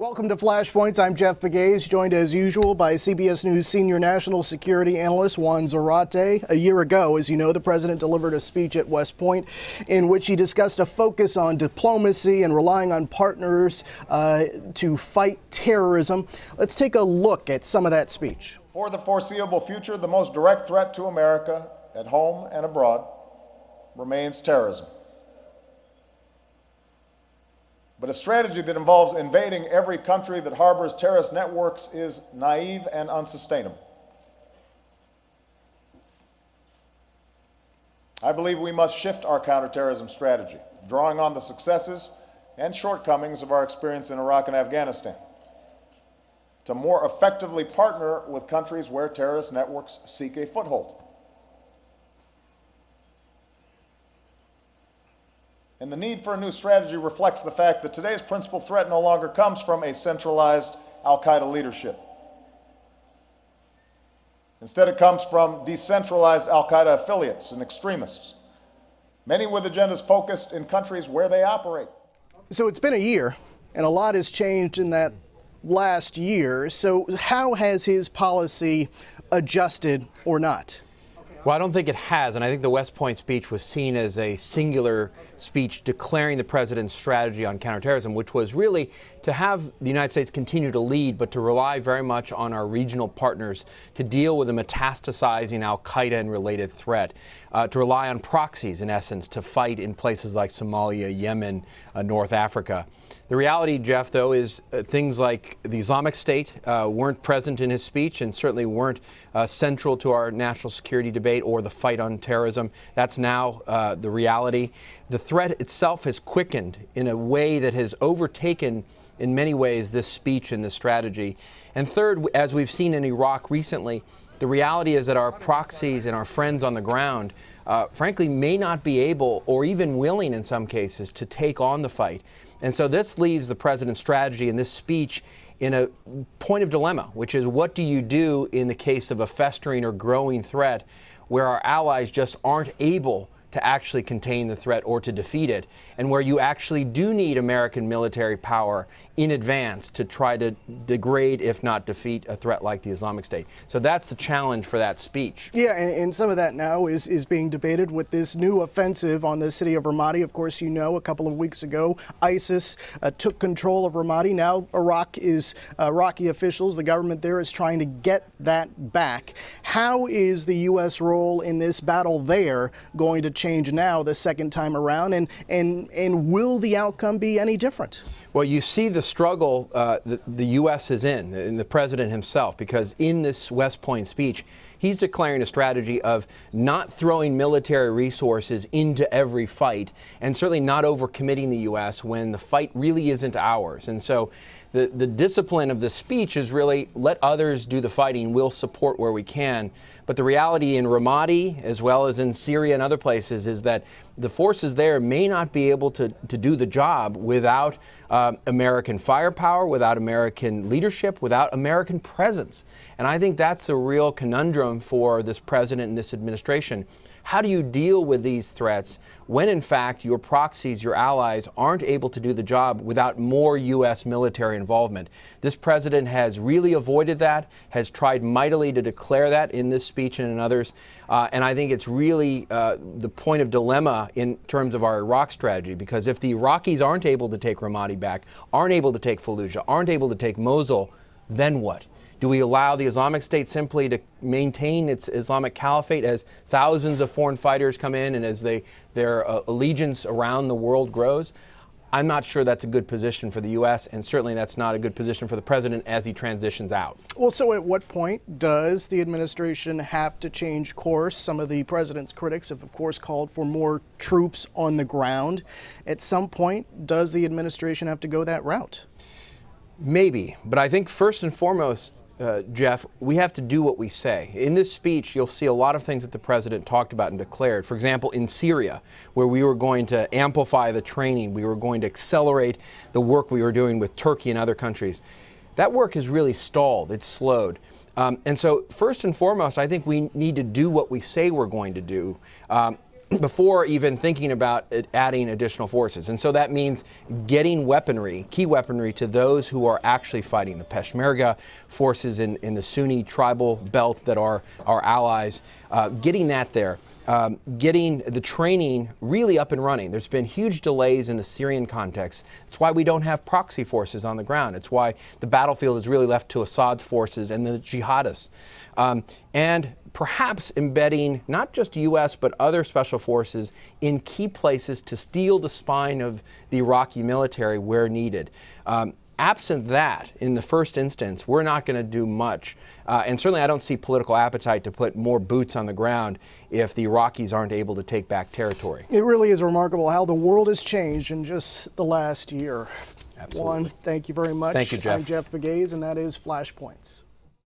Welcome to Flashpoints. I'm Jeff Pegues, joined as usual by CBS News senior national security analyst Juan Zarate. A year ago, as you know, the president delivered a speech at West Point in which he discussed a focus on diplomacy and relying on partners to fight terrorism. Let's take a look at some of that speech. For the foreseeable future, the most direct threat to America at home and abroad remains terrorism. But a strategy that involves invading every country that harbors terrorist networks is naive and unsustainable. I believe we must shift our counterterrorism strategy, drawing on the successes and shortcomings of our experience in Iraq and Afghanistan, to more effectively partner with countries where terrorist networks seek a foothold. And the need for a new strategy reflects the fact that today's principal threat no longer comes from a centralized al-Qaeda leadership. Instead, it comes from decentralized al-Qaeda affiliates and extremists, many with agendas focused in countries where they operate. So it's been a year, and a lot has changed in that last year. So how has his policy adjusted or not? Well, I don't think it has, and I think the West Point speech was seen as a singular speech declaring the president's strategy on counterterrorism, which was really to have the United States continue to lead, but to rely very much on our regional partners to deal with a metastasizing al-Qaeda and related threat, to rely on proxies, in essence, to fight in places like Somalia, Yemen, North Africa. The reality, Jeff, though, is things like the Islamic State weren't present in his speech and certainly weren't central to our national security debate or the fight on terrorism. That's now the reality. The threat itself has quickened in a way that has overtaken, in many ways, this speech and this strategy. And third, as we've seen in Iraq recently, the reality is that our proxies and our friends on the ground, frankly, may not be able or even willing in some cases to take on the fight. And so this leaves the president's strategy in this speech in a point of dilemma, which is what do you do in the case of a festering or growing threat where our allies just aren't able to actually contain the threat or to defeat it, and where you actually do need American military power in advance to try to degrade, if not defeat, a threat like the Islamic State. So that's the challenge for that speech. Yeah, and some of that now is being debated with this new offensive on the city of Ramadi. Of course, you know, a couple of weeks ago, ISIS took control of Ramadi. Now Iraqi officials, the government there, is trying to get that back. How is the U.S. role in this battle there going to change now the second time around, and will the outcome be any different? Well, you see the struggle the U.S. is in the president himself, because in this West Point speech, he's declaring a strategy of not throwing military resources into every fight, and certainly not overcommitting the U.S. when the fight really isn't ours. And so the discipline of the speech is really let others do the fighting. We'll support where we can. But the reality in Ramadi, as well as in Syria and other places, is that the forces there may not be able to do the job without American firepower, without American leadership, without American presence. And I think that's a real conundrum for this president and this administration. How do you deal with these threats when, in fact, your proxies, your allies, aren't able to do the job without more U.S. military involvement? This president has really avoided that, has tried mightily to declare that in this speech and in others. And I think it's really the point of dilemma in terms of our Iraq strategy, because if the Iraqis aren't able to take Ramadi back, aren't able to take Fallujah, aren't able to take Mosul, then what? Do we allow the Islamic State simply to maintain its Islamic caliphate as thousands of foreign fighters come in and as their allegiance around the world grows? I'm not sure that's a good position for the U.S., and certainly that's not a good position for the president as he transitions out. Well, so at what point does the administration have to change course? Some of the president's critics have, of course, called for more troops on the ground. At some point, does the administration have to go that route? Maybe, but I think first and foremost, Jeff, we have to do what we say. In this speech, you'll see a lot of things that the president talked about and declared. For example, in Syria, where we were going to amplify the training, we were going to accelerate the work we were doing with Turkey and other countries. That work is really stalled. It's slowed. And so, first and foremost, I think we need to do what we say we're going to do. before even thinking about adding additional forces. And so that means getting weaponry, key weaponry, to those who are actually fighting, the Peshmerga forces in the Sunni tribal belt that are our allies, getting that there. Getting the training really up and running. There's been huge delays in the Syrian context. It's why we don't have proxy forces on the ground. It's why the battlefield is really left to Assad's forces and the jihadists. And perhaps embedding not just U.S. but other special forces in key places to steel the spine of the Iraqi military where needed. Absent that, in the first instance, we're not going to do much. And certainly I don't see political appetite to put more boots on the ground if the Iraqis aren't able to take back territory. It really is remarkable how the world has changed in just the last year. Absolutely. Juan, thank you very much. Thank you, Jeff. I'm Jeff Pegues, and that is Flashpoints.